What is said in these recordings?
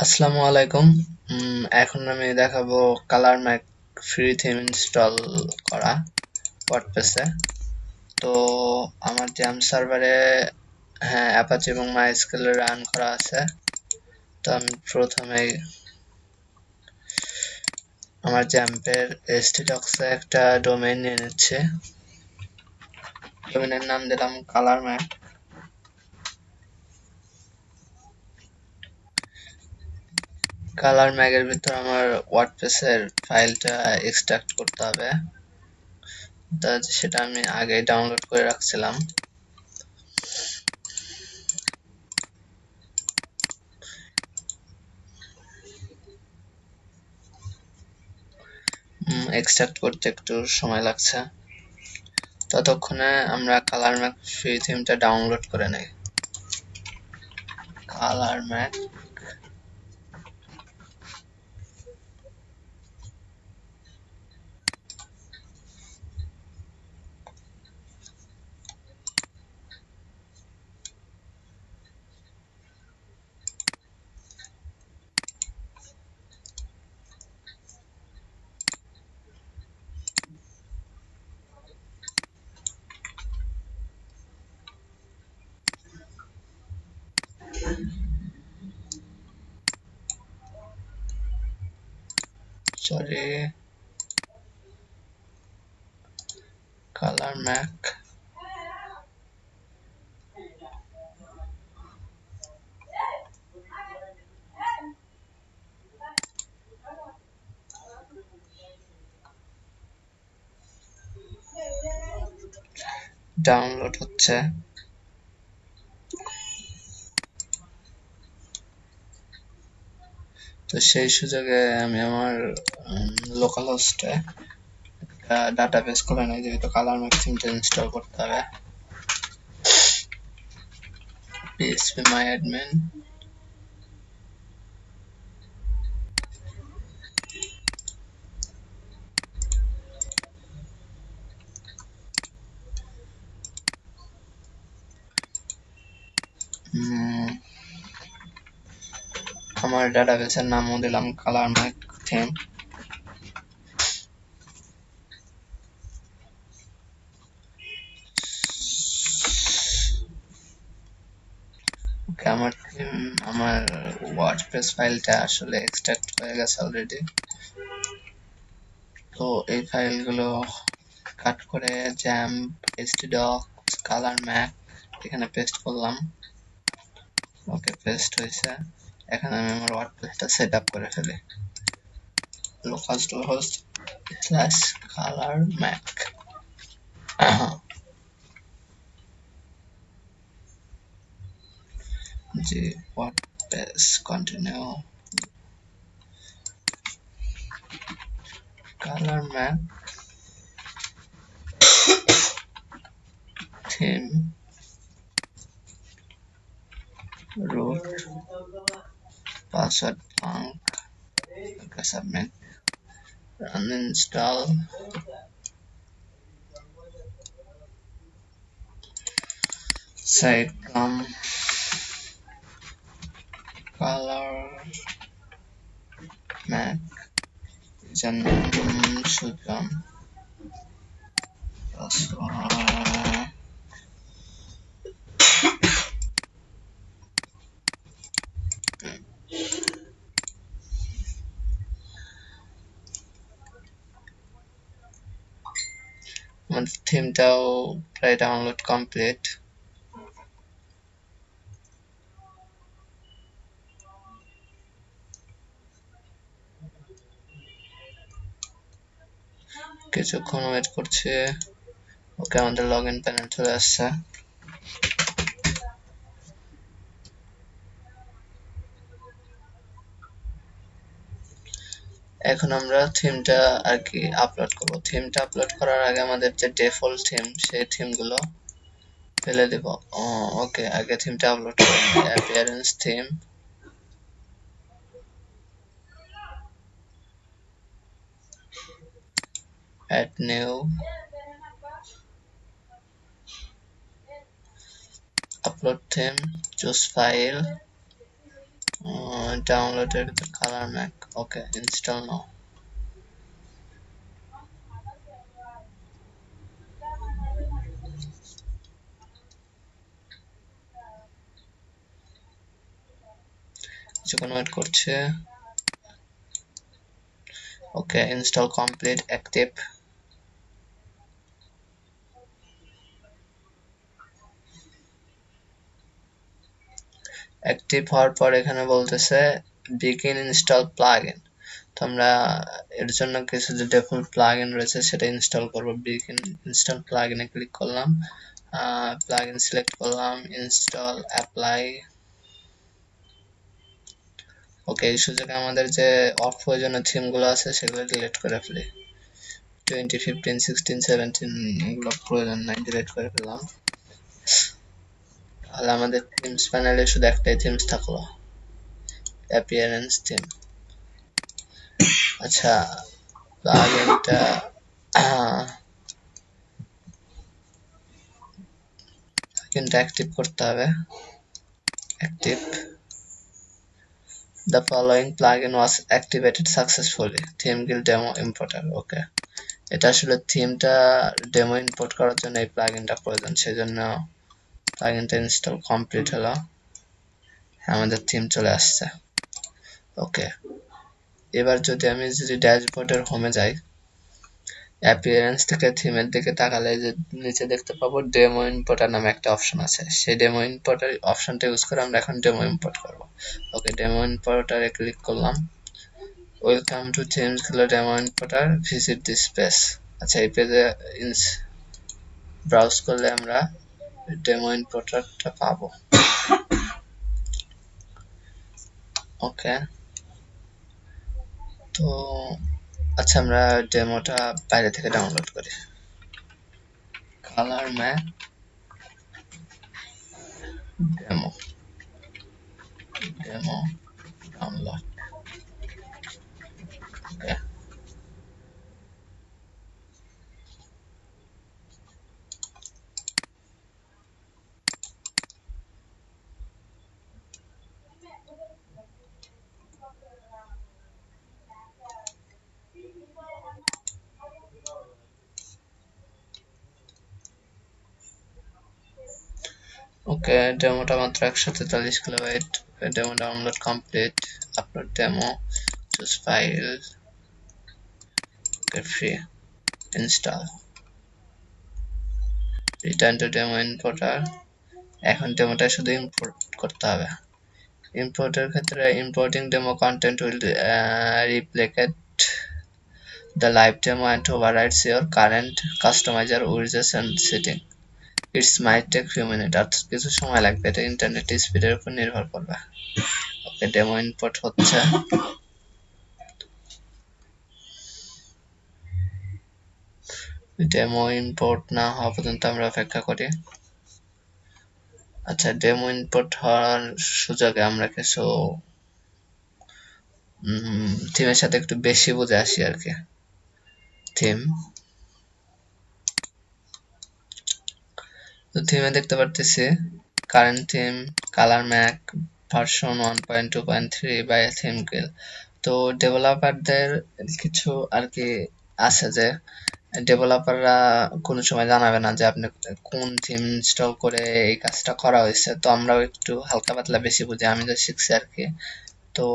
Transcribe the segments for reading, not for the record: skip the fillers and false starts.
আসসালামু আলাইকুম। এখন আমি দেখাবো কালারম্যাগ ফ্রি থিম ইনস্টল করা ওয়ার্ডপ্রেসে। তো আমার জ্যাম সার্ভারে অ্যাপাচি এবং মাইস্কেলে রান করা আছে। তো আমি প্রথমেই আমার জ্যাম্পের htdocs-এ একটা ডোমেইন নিয়ে নিচ্ছি। ডোমেইনের নাম দিলাম কালারম্যাগ। কালারম্যাগের ভিতর আমার ওয়ার্ডপ্রেসের ফাইলটা এক্সট্রাক্ট করতে হবে। সেটা আমি আগেই ডাউনলোড করে রাখছিলাম। এক্সট্রাক্ট করতে একটু সময় লাগছে। ততক্ষণে আমরা কালারম্যাগ ফ্রি থিমটা ডাউনলোড করে নেই। কালারম্যাগ কালারম্যাগ ডাউনলোড হচ্ছে। তো সেই সুযোগে আমি আমার লোকাল হোস্টে একটা ডাটাবেস করে নেই, যেহেতু কালারম্যাগ থিমটা ইনস্টল করতে হবে। phpMyAdmin আমার ডাটাবেসের নামও দিলাম কালারম্যাগ থিম। আমার ওয়ার্ডপ্রেস ফাইলটা আসলে এক্সট্রাক্ট হয়ে গেছে অলরেডি। তো এই ফাইলগুলো কাট করে জ্যাম্প, htdocs, কালারম্যাগ এখানে পেস্ট করলাম। ওকে, পেস্ট হয়েছে। এখন আমি আমার ওয়ার্ডপ্রেসটা সেট আপ করে ফেলি। localhost/kalarmag জি WordPress continue ColorMag theme root password blank. Okay, submit, uninstall. Sitecom Colormag username Sujam password আমার থিমটাও প্রায় ডাউনলোড কমপ্লিট। কিছুক্ষণ ওয়েট করছে। ওকে, আমাদের লগইন প্যানেল চলে আসছে। এখন আমরা থিমটা আর কি আপলোড করব। থিমটা আপলোড করার আগে আমাদের যে ডিফল্ট থিম, সেই থিমগুলো ফেলে দেব। ওকে, আগে থিমটা আপলোড করে নিই। Appearance theme, add new, upload theme, choose file, ডাউনলোডের ভিতর কালার ম্যাক, ওকে ইনস্টল নাও। কিছুক্ষণ ওয়েট করছে। ওকে ইনস্টল কমপ্লিট, অ্যাক্টিভ। অ্যাক্টিভ হওয়ার পর এখানে বলতেছে বিগিন ইনস্টল প্লাগইন। তো আমরা এর জন্য কিছু যে ডিফল্ট প্লাগইন রয়েছে সেটা ইনস্টল করব। বিগিন ইনস্টল প্লাগইনে ক্লিক করলাম, প্লাগইন সিলেক্ট করলাম, ইনস্টল, অ্যাপ্লাই। ওকে এই সুযোগে আমাদের যে অপ্রয়োজনীয় থিমগুলো আছে সেগুলো ডিলিট করে ফেলি। 20, 15, 16, 17 এগুলো প্রয়োজন নাই, ডিলিট করে ফেললাম। তাহলে আমাদের থিমস প্যানেলে শুধু একটাই থিমস থাকলো, অ্যাপিয়ারেন্স থিম। আচ্ছা প্লাগইনটা অ্যাক্টিভ করতে হবে। Active, the following plugin was activated successfully, theme guild demo importer। ওকে এটা আসলে থিমটা ডেমো ইম্পোর্ট করার জন্য এই প্লাগইনটা প্রয়োজন, সেজন্য প্লাগইনটা ইনস্টল কমপ্লিট হলো। আমাদের থিম চলে আসছে। ওকে এবার যদি আমি ড্যাশবোর্ডের হোমে যাই, অ্যাপিয়ারেন্স থেকে থিমের দিকে তাকালে যে নিচে দেখতে পাবো ডেমো ইম্পোর্টার নামে একটা অপশন আছে। সেই ডেমো ইম্পোর্টার অপশনটা ইউজ করে আমরা এখন ডেমো ইম্পোর্ট করব। ওকে ডেমো ইম্পোর্টারে ক্লিক করলাম। Welcome to themes demo importer, visit this page. আচ্ছা এই পেজে ব্রাউজ করলে আমরা ডেমো ইম্পোর্টারটা পাবো। ওকে তো আচ্ছা আমরা ডেমোটা বাইরে থেকে ডাউনলোড করি। ColorMag demo, demo download. Okay okay ডেমোটা মাত্র 143 kilobyte. Demo download complete, upload demo, choose file, okay free, install, return to demo importer. এখন ডেমোটা শুধু ইম্পোর্ট করতে হবে। ইম্পোর্টের ক্ষেত্রে importing demo content will replicate the live demo and overrides your current customizer widgets and setting. It might take few minutes, অর্থাৎ কিছু সময় লাগবে, এটা ইন্টারনেট স্পিডের উপর নির্ভর করবে। ওকে ডেমো ইম্পোর্ট হচ্ছে। ডেমো ইম্পোর্ট না হওয়া পর্যন্ত আমরা অপেক্ষা করি। আচ্ছা ডেমো ইম্পোর্ট হওয়ার সুযোগে আমরা কিছু থিমের সাথে একটু বেশি বুঝে আসি আর কি। থিম তো থিমে দেখতে পারতেছি current theme colour Mac version 1.2.3 by theme guild. তো ডেভেলপারদের কিছু আর কি আছে যে ডেভেলপাররা কোনো সময় জানাবে না যে আপনি কোন থিম ইনস্টল করে এই কাজটা করা হয়েছে। তো আমরাও একটু হালকা পাতলা বেশি বুঝি, আমি যা শিখছি আর কি। তো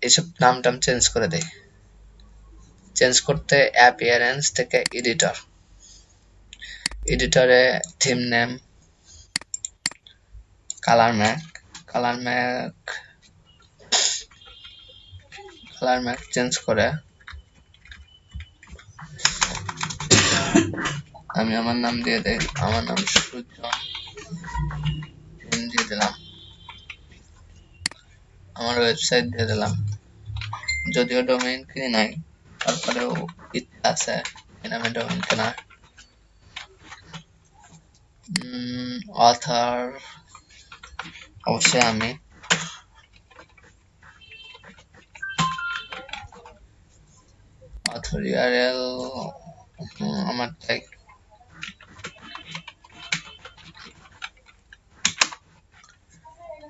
এসব নাম টাম চেঞ্জ করে দেই। চেঞ্জ করতে অ্যাপিয়ারেন্স থেকে এডিটর, এডিটরে theme name colour Mac, colour Mac, colour Mac change করে আমি আমার নাম দিয়ে দেই, আমার নাম সুজন দিয়ে দিলাম, আমার ওয়েবসাইট দিয়ে দিলাম। যদিও ডোমেইন কিনি নাই তারপরেও ইচ্ছা আছে এই নামে ডোমেইন কেনা। অথর অবশ্যই আমি, অথর ইউআরএল আমার তাই।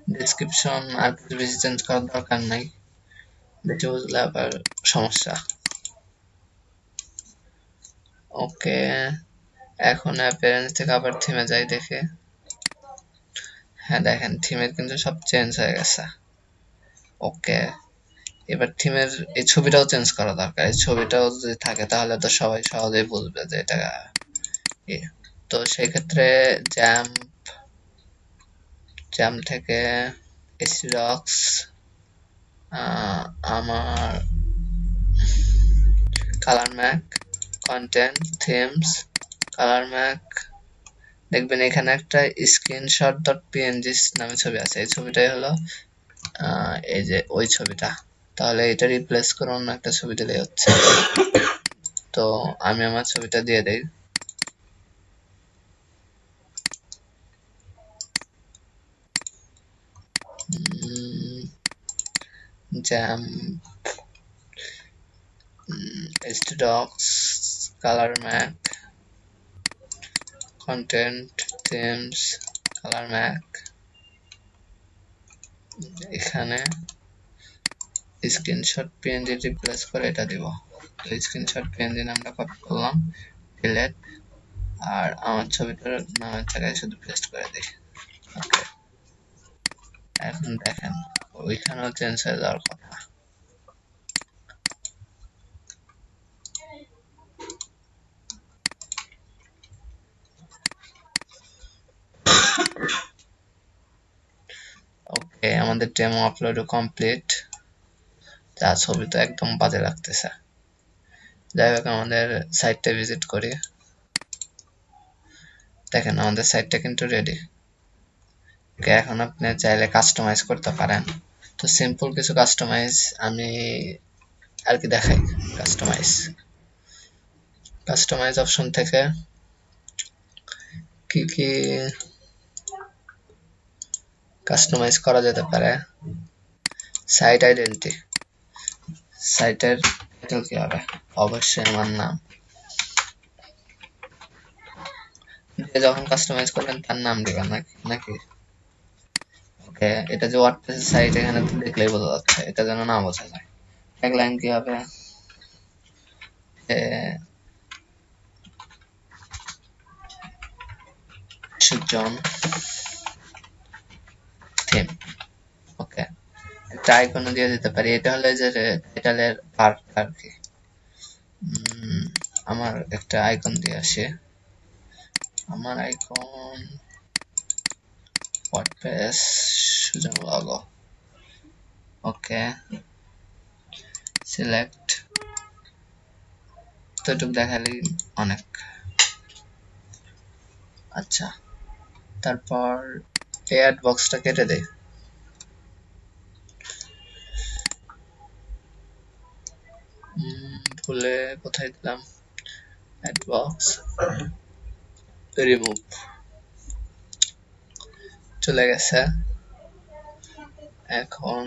ডেসক্রিপশন আর কিছু বেশি চেঞ্জ করার দরকার নাই, বেশি বুঝলে আবার সমস্যা। ওকে, এখন অ্যাপিয়ারেন্স থেকে আবার থিমে যাই দেখে। হ্যাঁ দেখেন থিমের কিন্তু সব চেঞ্জ হয়ে গেছে। ওকে, এবার থিমের এই ছবিটাও চেঞ্জ করা দরকার। এই ছবিটাও যদি থাকে তাহলে তো সবাই সহজেই বুঝবে যে এটা কি। তো সেক্ষেত্রে জ্যাম জ্যাম থেকে এসিডক্স আমার কালারম্যাক কন্টেন্ট থিমস কালারম্যাক, দেখবেন এখানে একটা স্ক্রিনশট ডট পিএনজি নামে ছবি আছে। এই ছবিটাই হলো এই যে ওই ছবিটা। তাহলে এটা রিপ্লেস করে অন্য একটা ছবি দিলেই হচ্ছে। তো আমি আমার ছবিটা দিয়ে দেই। Jam stdocs colormag content themes colormag, এখানে স্ক্রিনশট পিএনজি রিপ্লেস করে এটা দিব। তো স্ক্রিনশট পিএনজি নামটা কপি করলাম, ডিলিট, আর আমার ছবিটার নামের জায়গায় শুধু পেস্ট করে দিই। ওকে, এখন দেখেন ওইখানেও চেঞ্জ হয়ে যাওয়ার কথা। ওকে, আমাদের ডেমো আপলোড কমপ্লিট। যা ছবি তো একদম বাজে লাগতেছে। যাই হোক আমাদের সাইটটা ভিজিট করি। দেখেন আমাদের সাইটটা কিন্তু রেডি। ওকে, এখন আপনি চাইলে কাস্টমাইজ করতে পারেন। তো সিম্পল কিছু কাস্টমাইজ আমি আর কি দেখাই। কাস্টমাইজ অপশন থেকে কি কি কাস্টমাইজ করা যেতে পারে। সাইট আইডেন্টিটি, সাইটের টাইটেল কি হবে? অবশ্যই আমার নাম। যখন কাস্টমাইজ করবেন তার নাম দিবেন নাকি। ওকে, এটা যে ওয়ার্ডপ্রেস সাইট এখানে তো দেখলেই বোঝা যাচ্ছে, এটা যেন না বোঝা যায়। ট্যাগলাইন কি হবে? সুজন থিম। ওকে, একটা আইকন দিয়ে দিতে পারি। এটা হলো যে টাইটেলের পার্ট আর কি। আমার একটা আইকন দিয়ে আসি। আমার আইকন ওয়ার্ডপ্রেস সুজন লগো। ওকে, সিলেক্ট, এতটুকু দেখালেই অনেক। আচ্ছা, তারপর এই অ্যাড বক্সটা কেটে দেই। ভুলে কোথায় দিলাম? অ্যাড বক্স রিমুভ, চলে গেছে। এখন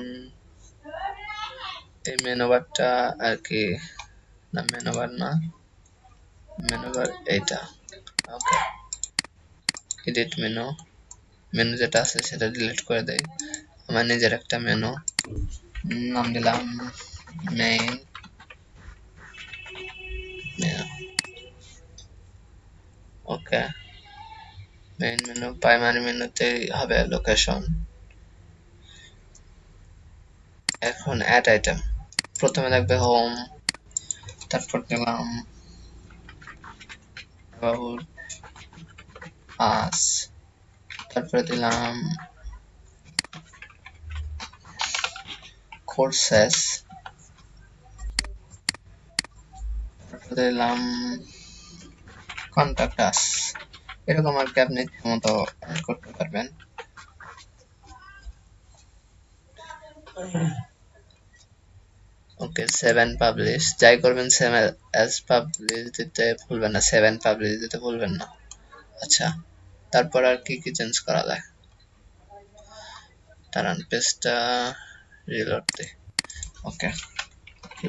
এই মেনু বারটা আর কি, না মেনু বার না, মেনু বার এইটা। ওকে, এডিট মেনু, মেনু যেটা আছে সেটা ডিলিট করে দেই। আমার নিজের একটা মেনু, নাম দিলাম মেইন মেনু। ওকে, মেইন মেনু, প্রাইমারি মেনুতেই হবে লোকেশন। এখন অ্যাড আইটেম, প্রথমে থাকবে হোম, তারপর দিলাম about us, তারপরে দিলাম courses, তারপরে দিলাম contact us। এরকম আর কি আপনি মতো করতে পারবেন। ওকে, 7 পাবলিশ, যাই করবেন 7 as পাবলিশ দিতে ভুলবেন না, 7 পাবলিশ দিতে ভুলবেন না। আচ্ছা, তারপর আর কি কি চেঞ্জ করা যায়? তারান পেজটা রিলোড দিই। ওকে,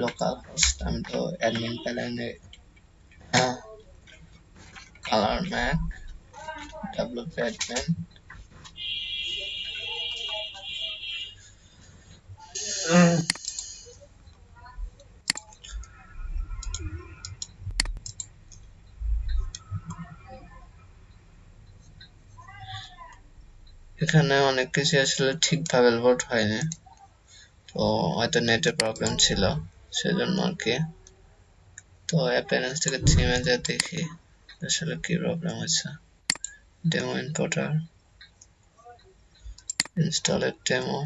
লোকাল হোস্ট, আমি তো অ্যাডমিন প্যানেলে Colormag WP admin এখানে অনেক কিছু আসলে ঠিকভাবে লোড হয়নি, তো হয়তো নেটের প্রবলেম ছিল সেজন্য আর কি। তো অ্যাপিয়ারেন্স থেকে থিমে যা দেখি আসলে কি প্রবলেম হচ্ছে। ডেমো ইম্পোর্টার, ইনস্টলের ডেমো,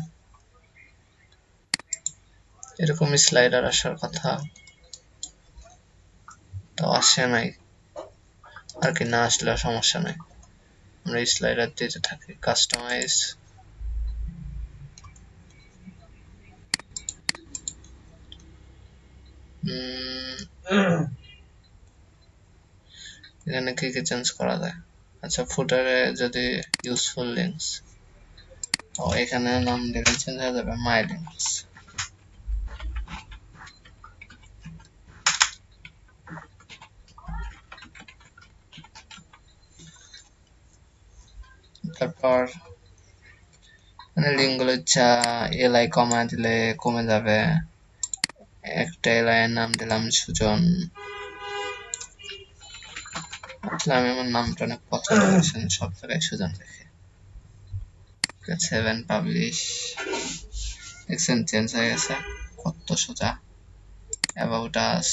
এরকম স্লাইডার আসার কথা, তো আসে নাই আর কি। না আসলে সমস্যা নাই, আমরা স্লাইডার দিতে থাকি। কাস্টমাইজ, এখানে কি কি চেঞ্জ করা যায়? আচ্ছা, ফুটারে যদি ইউজফুল লিঙ্কস, ও এখানে নাম দিলে চেঞ্জ হয়ে যাবে মাই লিঙ্কস। তারপর মানে লিঙ্ক গুলো ইচ্ছা এলআই কমা দিলে কমে যাবে। একটা এলআই এর নাম দিলাম সুজন। আসলে আমি আমার নামটা অনেক পছন্দ করেছি, সব জায়গায় সুজন রেখে। 7 পাবলিশ, দেখছেন চেঞ্জ হয়ে গেছে কত সোজা। অ্যাবাউট আস,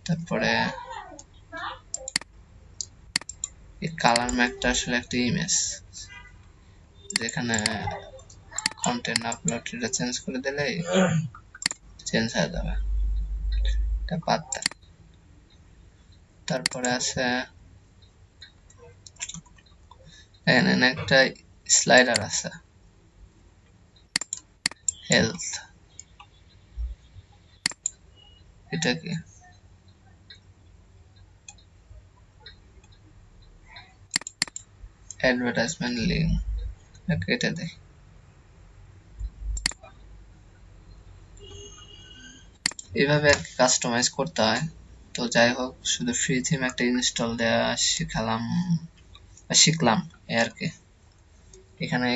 তারপরে এই কালার ম্যাকটা আসলে একটা ইমেজ, যেখানে কন্টেন্ট আপলোড এটা চেঞ্জ করে দিলেই চেঞ্জ হয়ে যাবে, এটা বাদ দেন। তারপরে আছে এখানে একটা স্লাইডার আছে হেলথ, এটা কি অ্যাডভার্টাইজমেন্ট লিঙ্ক, এটা দেখি। এইভাবে আর কি কাস্টমাইজ করতে হয়। তো যাই হোক, শুধু ফ্রি থিম একটা ইনস্টল দেওয়া শিখলাম এই আর কি। এখানে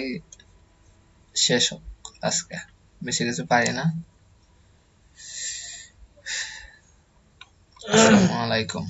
শেষ হোক আজকে, বেশি কিছু পারি না। আসসালামু আলাইকুম।